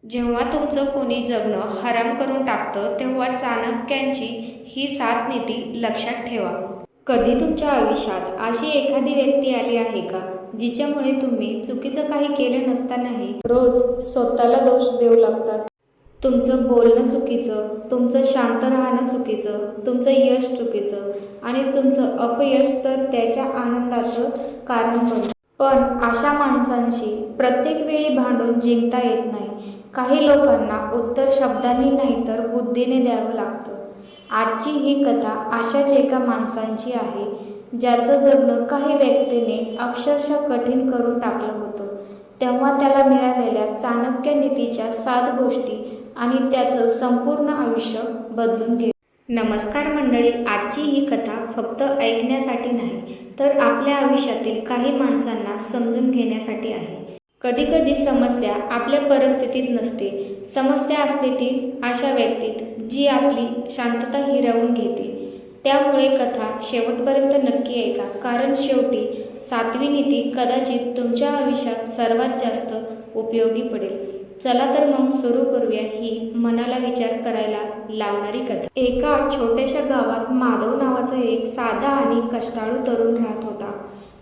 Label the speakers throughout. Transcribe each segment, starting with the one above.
Speaker 1: जेव्हा तुमचं कोणी जगणं हराम करून टाकतं तेव्हा चाणक्यांची ही 7 नीती लक्षात ठेवा. कधी तुमच्या आयुष्यात अशी एखादी व्यक्ती आली आहे का जिच्यामुळे तुम्ही चुकीचं काही केलं नसतानाही रोज स्वतःला दोष देऊ लागतात? तुमचं बोलणं चुकीचं, तुमचं शांत राहणं चुकीचं, तुमचं यश चुकीचं आणि तुमचं अपयश तर त्याच्या आनंदाचं कारण बनतं. पण अशा माणसांशी प्रत्येक वेळी भांडून जिंकता येत नाही. काही लोकांना उत्तर शब्दांनी नाही तर बुद्धीने द्यावं लागतं. आजची ही कथा अशाच एका माणसांची आहे ज्याचं जगणं काही व्यक्तीने अक्षरशः कठीण करून टाकलं होतं. तेव्हा त्याला मिळालेल्या चाणक्य नीतीच्या 7 गोष्टी आणि त्याचं संपूर्ण आयुष्य बदलून गेलं. नमस्कार मंडळी, आजची ही कथा फक्त ऐकण्यासाठी नाही तर आपल्या आयुष्यातील काही माणसांना समजून घेण्यासाठी आहे. कधीकधी समस्या आपल्या परिस्थितीत नसते, समस्या असते ती अशा व्यक्तीत जी आपली शांतता हिरावून घेते. त्यामुळे कथा शेवटपर्यंत नक्की ऐका, कारण शेवटी 7वी नीती कदाचित तुमच्या आयुष्यात सर्वात जास्त उपयोगी पडेल. चला तर मग सुरू करूया ही मनाला विचार करायला लावणारी कथा. एका छोट्याशा गावात माधव नावाचा एक साधा आणि कष्टाळू तरुण राहत होता.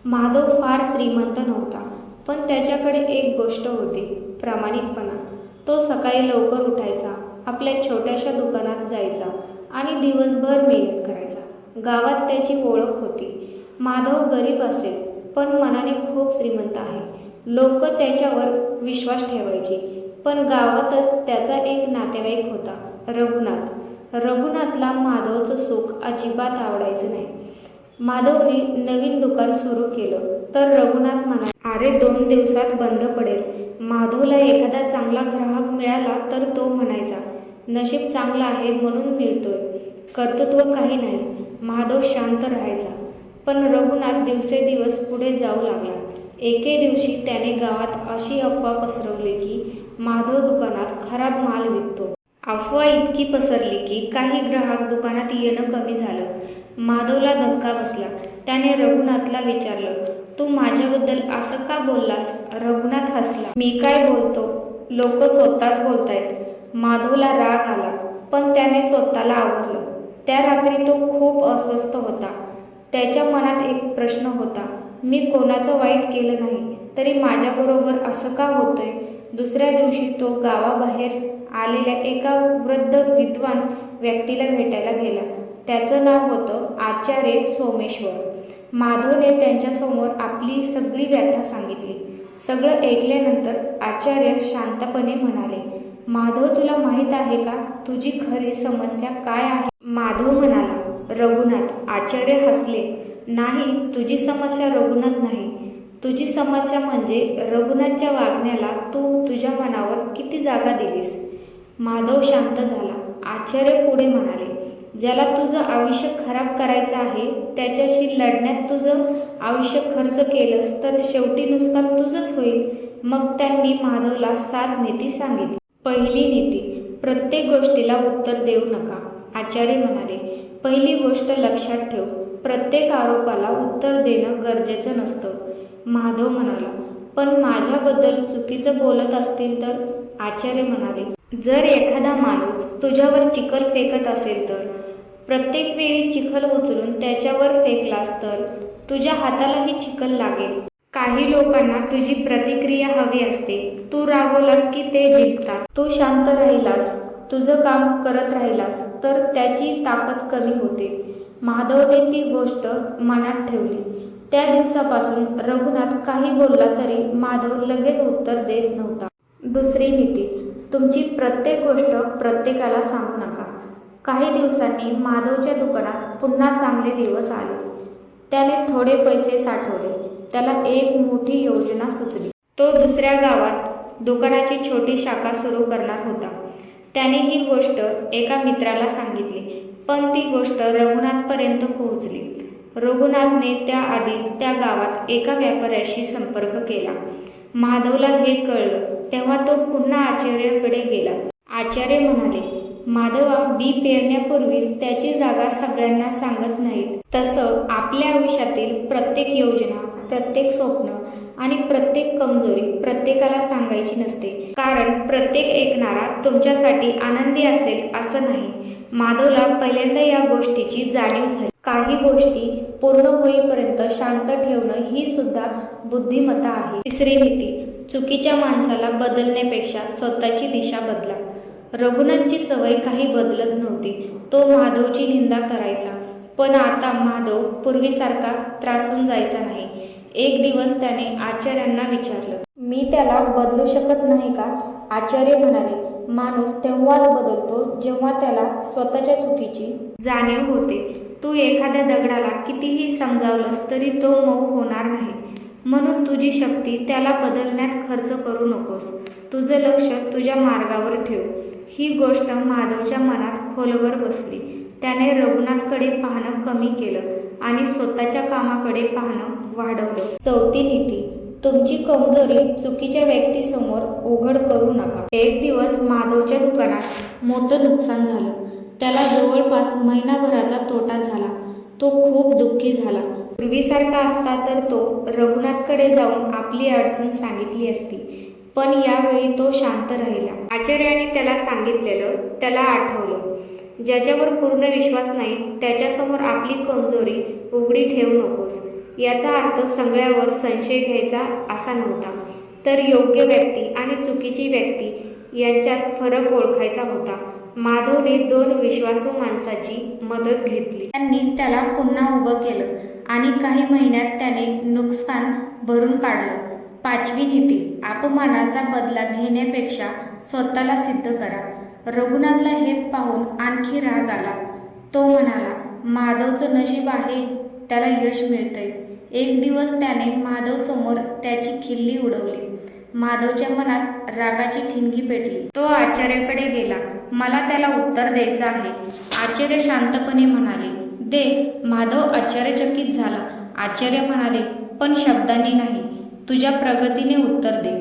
Speaker 1: माधव फार श्रीमंत नव्हता, पण त्याच्याकडे एक गोष्ट होती, प्रामाणिकपणा. तो सकाळी लवकर उठायचा, आपल्या छोट्याशा दुकानात जायचा आणि दिवसभर मेहनत करायचा. गावात त्याची ओळख होती. माधव गरीब असेल पण मनाने खूप श्रीमंत आहे. लोक त्याच्यावर विश्वास ठेवायचे. पण गावातच त्याचा एक नातेवाईक होता, रघुनाथ. रघुनाथला माधवचं सुख अजिबात आवडायचं नाही. माधवने नवीन दुकान सुरू केलं तर रघुनाथ म्हणाला, अरे 2 दिवसात बंद पडेल. माधवला एखादा चांगला ग्राहक मिळाला तर तो म्हणायचा, नशीब चांगलं आहे म्हणून मिळतोय, कर्तृत्व काही नाही. माधव शांत राहायचा. पण रघुनाथ दिवसेदिवस पुढे जाऊ लागला. एके दिवशी त्याने गावात अशी अफवा पसरवली की माधव दुकानात खराब माल विकतो. अफवा इतकी पसरली की काही ग्राहक दुकानात येणं कमी झालं. माधवला धक्का बसला. त्याने रघुनाथला विचारलं, तू माझ्याबद्दल असं का बोललास? रघुनाथ हसला, मी काय बोलतो, लोक स्वतःच बोलतायत. माधवला राग आला, पण त्याने स्वतःला आवरलं. त्या रात्री तो खूप अस्वस्थ होता. त्याच्या मनात एक प्रश्न होता, मी कोणाचं वाईट केलं नाही तरी माझ्याबरोबर असं का होतंय? दुसऱ्या दिवशी तो गावाबाहेर आलेल्या एका वृद्ध विद्वान व्यक्तीला भेटायला गेला. त्याचं नाव होतं आचार्य सोमेश्वर. माधवने त्यांच्यासमोर आपली सगळी व्यथा सांगितली. सगळं ऐकल्यानंतर आचार्य शांतपणे म्हणाले, माधव, तुला माहीत आहे का तुझी खरी समस्या काय आहे? माधव म्हणाला, रघुनाथ. आचार्य हसले, नाही, तुझी समस्या रघुनाथ नाही. तुझी समस्या म्हणजे रघुनाथच्या वागण्याला तू तुझ्या मनावर किती जागा दिलीस. माधव शांत झाला. आचार्य पुढे म्हणाले, ज्याला तुझं आयुष्य खराब करायचं आहे त्याच्याशी लढण्यात तुझं आयुष्य खर्च केलंस तर शेवटी नुकसान तुझंच होईल. मग त्यांनी माधवला 7 नीती सांगितली. पहिली नीती, प्रत्येक गोष्टीला उत्तर देऊ नका. आचार्य म्हणाले, पहिली गोष्ट लक्षात ठेव, प्रत्येक आरोपाला उत्तर देणं गरजेचं नसतं. माधव म्हणाला, पण माझ्याबद्दल चुकीचं बोलत असतील तर? आचार्य म्हणाले, जर एखादा माणूस तुझ्यावर चिखल फेकत असेल तर प्रत्येक वेळी चिखल उचलून त्याच्यावर फेकलास तर तुझ्या हातालाही चिखल लागेल. काही लोकांना तुझी प्रतिक्रिया हवी असते. तू रागवलास की ते जिंकतात. तू शांत राहिलास, तुझं काम करत राहिलास तर त्याची ताकद कमी होते. माधवने ती गोष्ट मनात ठेवली. त्या दिवसापासून रघुनाथ काही बोलला तरी माधव लगेच उत्तर देत नव्हता. दुसरी नीती, तुमची प्रत्येक गोष्ट प्रत्येकाला सांगू नका. काही दिवसांनी माधवच्या दुकानात पुन्हा चांगले दिवस आले. त्याने थोडे पैसे साठवले. त्याला एक मोठी योजना सुचली. तो दुसऱ्या गावात दुकानाची छोटी शाखा सुरू करणार होता. त्याने ही गोष्ट एका मित्राला सांगितली, पण ती गोष्ट रघुनाथपर्यंत पोहोचली. रघुनाथने त्याआधीच त्या गावात एका व्यापाऱ्याशी संपर्क केला. माधवला हे कळलं तेव्हा तो पुन्हा आचार्याकडे गेला. आचार्य म्हणाले, माधवा, बी पेरण्यापूर्वीच त्याची जागा सगळ्यांना सांगत नाहीत. तसं आपल्या आयुष्यातील प्रत्येक योजना, प्रत्येक स्वप्न आणि प्रत्येक कमजोरी प्रत्येकाला सांगायची नसते, कारण प्रत्येक ऐकणारा तुमच्यासाठी आनंदी असेल असं नाही. माधवला पहिल्यांदा या गोष्टीची जाणीव झाली. काही गोष्टी पूर्ण होईपर्यंत शांत ठेवणं ही सुद्धा बुद्धिमत्ता आहे. तिसरी नीती: चुकीच्या माणसाला बदलण्यापेक्षा स्वतःची दिशा बदला. रघुनाथची सवय काही बदलत नव्हती. तो माधवची निंदा करायचा, पण आता माधव पूर्वीसारखा त्रासून जायचा नाही. एक दिवस त्याने आचार्यांना विचारलं, मी त्याला बदलू शकत नाही का? आचार्य म्हणाले, माणूस तेव्हाच बदलतो जेव्हा त्याला स्वतःच्या चुकीची जाणीव होते. तू एखाद्या दगडाला कितीही समजावलंस तरी तो मऊ होणार नाही. म्हणून तुझी शक्ती त्याला बदलण्यात खर्च करू नकोस. तुझं लक्ष तुझ्या मार्गावर ठेव. ही गोष्ट माधवच्या मनात खोलवर बसली. त्याने रघुनाथकडे पाहणं कमी केलं आणि स्वतःच्या कामाकडे पाहणं वाढवलं. चौथी नीती: तुमची कमजोरी चुकीच्या व्यक्तीसमोर उघड करू नका. एक दिवस माधवच्या दुकानात मोठं नुकसान झालं. त्याला जवळपास महिनाभराचा तोटा झाला. तो खूप दुःखी झाला. पूर्वीसारखा असता तर तो रघुनाथकडे जाऊन आपली अडचण सांगितली असती, पण यावेळी तो शांत राहिला. आचार्याने त्याला सांगितलेलं त्याला आठवलं. ज्याच्यावर पूर्ण विश्वास नाही त्याच्यासमोर आपली कमजोरी उघडी ठेवू नकोस. याचा अर्थ सगळ्यावर संशय घ्यायचा असा नव्हता, तर योग्य व्यक्ती आणि चुकीची व्यक्ती यांच्यात फरक ओळखायचा होता. माधवने 2 विश्वासू माणसाची मदत घेतली. त्यांनी त्याला पुन्हा उभं केलं आणि काही महिन्यात त्याने नुकसान भरून काढलं. 5वी नीती: अपमानाचा बदला घेण्यापेक्षा स्वतःला सिद्ध करा. रघुनाथला हे पाहून आणखी राग आला. तो म्हणाला, माधवचं नशीब आहे, त्याला यश मिळतंय. एक दिवस त्याने माधव समोर त्याची खिल्ली उडवली. माधवच्या मनात रागाची ठिणगी पेटली. तो आचार्याकडे गेला. मला त्याला उत्तर द्यायचं आहे. आचार्य शांतपणे म्हणाले, दे. माधव आश्चर्यचकित झाला. आचार्य म्हणाले, पण शब्दांनी नाही, तुझ्या प्रगतीने उत्तर दे.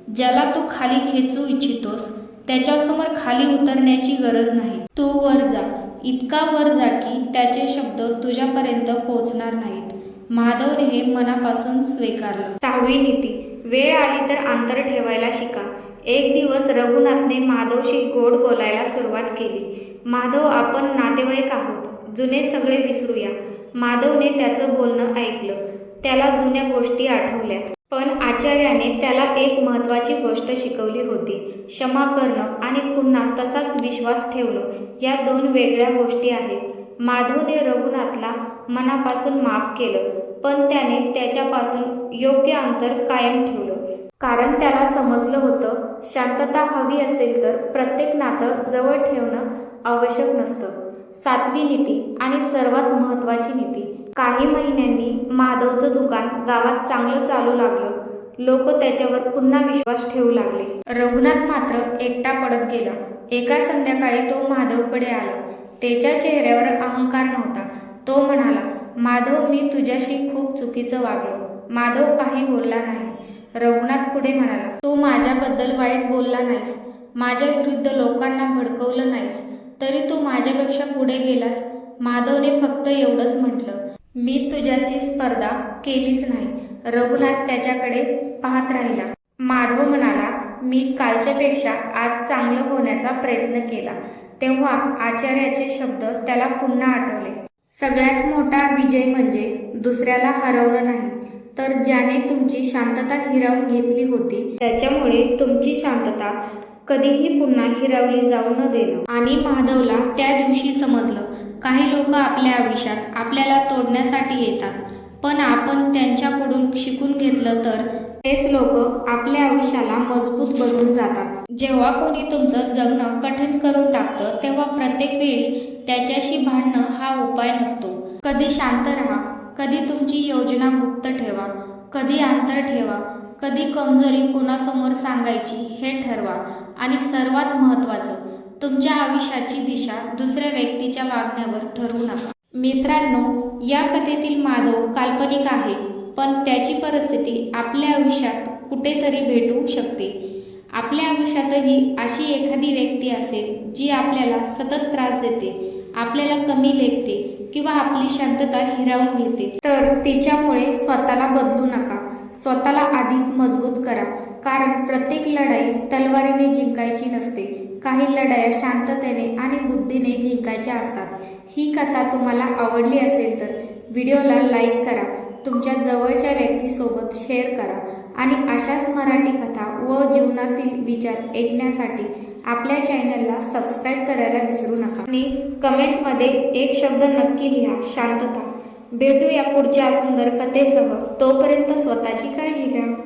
Speaker 1: ज्याला तू खाली खेचू इच्छितोस त्याच्यासमोर खाली उतरण्याची गरज नाही. तू वर जा, इतका वर जा की त्याचे शब्द तुझ्यापर्यंत पोहोचणार नाहीत. माधवने हे मनापासून स्वीकारलं. 6वी नीती: वेळ आली तर अंतर ठेवायला शिका. एक दिवस रघुनाथने माधवशी गोड बोलायला सुरुवात केली. माधव, आपण नातेवाईक आहोत, जुने सगळे विसरूया. माधवने त्याचं बोलणं ऐकलं. त्याला जुन्या गोष्टी आठवल्या. पण आचार्याने त्याला एक महत्त्वाची गोष्ट शिकवली होती. क्षमा करणं आणि पुन्हा तसाच विश्वास ठेवणं या 2 वेगळ्या गोष्टी आहेत. माधवने रघुनाथला मनापासून माफ केलं, पण त्याने त्याच्यापासून योग्य अंतर कायम ठेवलं. कारण त्याला समजलं होतं, शांतता हवी असेल तर प्रत्येक नातं जवळ ठेवणं आवश्यक नसतं. 7वी नीती आणि सर्वात महत्त्वाची नीती: काही महिन्यांनी माधवचं दुकान गावात चांगलं चालू लागलं. लोक त्याच्यावर पुन्हा विश्वास ठेवू लागले. रघुनाथ मात्र एकटा पडत गेला. एका संध्याकाळी तो माधवकडे आला. त्याच्या चेहऱ्यावर अहंकार नव्हता. तो म्हणाला, माधव, मी तुझ्याशी खूप चुकीचं वागलो. माधव काही बोलला नाही. रघुनाथ पुढे म्हणाला, तू माझ्याबद्दल वाईट बोलला नाहीस, माझ्या विरुद्ध लोकांना भडकवलं नाहीस, तरी तू माझ्यापेक्षा पुढे गेलास. माधवने फक्त एवढंच म्हटलं, मी तुझ्याशी स्पर्धा केलीच नाही. रघुनाथ त्याच्याकडे पाहत राहिला. माधव म्हणाला, मी कालच्यापेक्षा आज चांगलं होण्याचा प्रयत्न केला. तेव्हा आचार्याचे शब्द त्याला पुन्हा आठवले. सगळ्यात मोठा विजय म्हणजे दुसऱ्याला हरवणं नाही, तर ज्याने तुमची शांतता हिरावून घेतली होती त्याच्यामुळे तुमची शांतता कधीही पुन्हा हिरावली जाऊ न देणं. आणि माधवला त्या दिवशी समजलं, काही लोक आपल्या आयुष्यात आपल्याला तोडण्यासाठी येतात, पण आपण त्यांच्याकडून शिकून घेतलं तर तेच लोक आपल्या आयुष्याला मजबूत बनवून जातात. जेव्हा कोणी तुमचं जगणं कठीण करून टाकतं तेव्हा प्रत्येक वेळी त्याच्याशी भांडणं हा उपाय नसतो. कधी शांत राहा, कधी तुमची योजना गुप्त ठेवा, कधी अंतर ठेवा, कधी कमजोरी कोणासमोर सांगायची हे ठरवा. आणि सर्वात महत्त्वाचं, तुमच्या आयुष्याची दिशा दुसऱ्या व्यक्तीच्या वागण्यावर ठरवू नका. मित्रांनो, या कथेतील माधव काल्पनिक आहे, पण त्याची परिस्थिती आपल्या आयुष्यात कुठेतरी भेटू शकते. आपल्या आयुष्यातही अशी एखादी व्यक्ती असेल जी आपल्याला सतत त्रास देते, आपल्याला कमी लेखते किंवा आपली शांतता हिरावून घेते, तर तिच्यामुळे स्वतःला बदलू नका. स्वतःला अधिक मजबूत करा, कारण प्रत्येक लढाई तलवारीने जिंकायची नसते. काही लढाया शांततेने आणि बुद्धीने जिंकायच्या असतात. ही कथा तुम्हाला आवडली असेल तर व्हिडिओला लाईक करा, तुमच्या जवळच्या व्यक्तीसोबत शेअर करा आणि अशाच मराठी कथा व जीवनातील विचार ऐकण्यासाठी आपल्या चॅनलला सबस्क्राईब करायला विसरू नका. आणि कमेंटमध्ये एक शब्द नक्की लिहा, शांतता. भेटूया पुढच्या सुंदर कथेसह. तोपर्यंत स्वतःची काळजी घ्या.